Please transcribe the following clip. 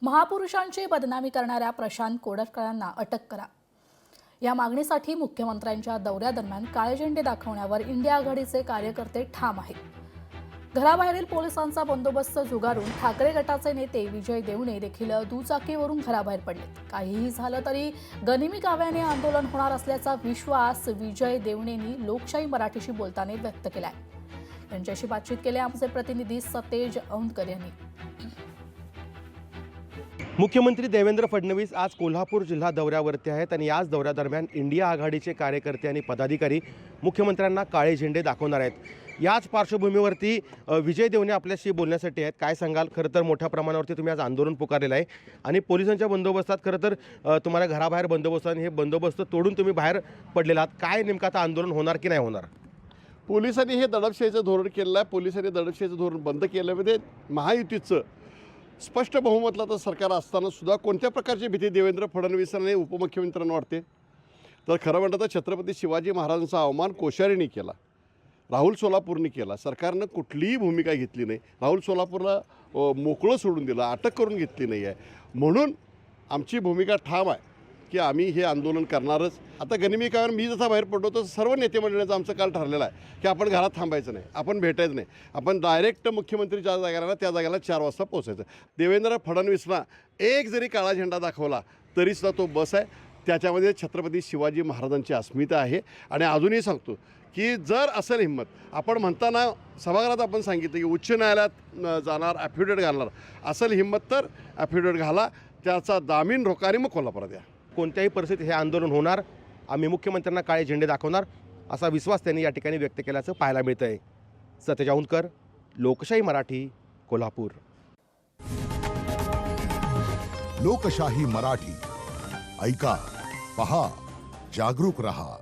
महापुरुषांची बदनामी करणाऱ्या प्रशांत कोडरकरांना अटक करा या मागणीसाठी मुख्यमंत्र्यांच्या दौऱ्यादरम्यान काळे झेंडे दाखवण्यावर इंडिया आघाडीचे कार्यकर्ते ठाम आहेत। घराबाहेरील पोलिसांचा बंदोबस्त झुगारून ठाकरे गटाचे नेते विजय देवणे देखील दुचाकीवरून घराबाहेर पडले। काहीही झालं तरी गनिमी काव्याने आंदोलन होणार असल्याचा विश्वास विजय देवणेंनी लोकशाही मराठीशी बोलताना व्यक्त केलाय। यांच्याशी बातचीत केली आमचे प्रतिनिधी सतेज औंधकर यांनी। मुख्यमंत्री देवेंद्र फडणवीस आज कोल्हापूर जिल्हा दौऱ्यावरती आहेत आणि याच दौऱ्यादरम्यान इंडिया आघाडीचे कार्यकर्ते आणि पदाधिकारी मुख्यमंत्र्यांना काळे झेंडे दाखवणार आहेत। याच पार्श्वभूमीवरती विजय देवणे आपल्याशी बोलण्यासाठी आहेत। काय सांगाल? खरं तर मोठ्या प्रमाणावरती तुम्ही आज आंदोलन पुकारलेलं आहे आणि पोलिसांच्या बंदोबस्तात खरं तर तुम्हाला घराबाहेर बंदोबस्त आणि हे बंदोबस्त तोडून तुम्ही बाहेर पडलेला आहात। काय नेमकं आता आंदोलन होणार की नाही होणार? पोलिसांनी हे दडपशाहीचं धोरण केलेलं आहे। पोलिसांनी दडपशाहीचं धोरण बंद केल्यामध्ये महायुतीचं स्पष्ट बहुमतलं सरकार असताना सुद्धा कोणत्या प्रकारची भीती देवेंद्र फडणवीसांनी उपमुख्यमंत्र्यांना वाटते? तर खरं म्हटलं तर छत्रपती शिवाजी महाराजांचा अवमान कोश्यारींनी केला, राहुल सोलापूरनी केला। सरकारनं कुठलीही भूमिका घेतली नाही। राहुल सोलापूरला मोकळं सोडून दिलं, अटक करून घेतली नाही आहे। म्हणून आमची भूमिका ठाम आहे की आम्ही हे आंदोलन करणारच। आता गनिमी काव्यावर मी जसा बाहेर पडलो तर सर्व नेते मंडळींचं आमचं काल ठरलेलं आहे की आपण घरात थांबायचं नाही, आपण भेटायचं नाही, आपण डायरेक्ट मुख्यमंत्री ज्या जागेला त्या जागेला 4 वाजता पोहोचायचं। देवेंद्र फडणवीसला एक जरी काळा झेंडा दाखवला तरीसुद्धा तो बस आहे। त्याच्यामध्ये छत्रपती शिवाजी महाराजांची अस्मिता आहे। आणि अजूनही सांगतो की जर असेल हिंमत, आपण म्हणताना सभागृहात आपण सांगितलं की उच्च न्यायालयात जाणार, ॲफिडेविट घालणार, असेल हिंमत तर ॲफिडेविट घाला, त्याचा जामीन रोका आणि मग कोल्हापुरात या। कोणत्याही परिस्थितीत हे आंदोलन होणार, आम्ही मुख्यमंत्र्यांना काळे झेंडे दाखवणार असा विश्वास त्यांनी या ठिकाणी व्यक्त केल्याचं पाहायला मिळतंय। सतेज औंधकर, लोकशाही मराठी, कोल्हापूर। लोकशाही मराठी ऐका, पहा, जागरूक रहा।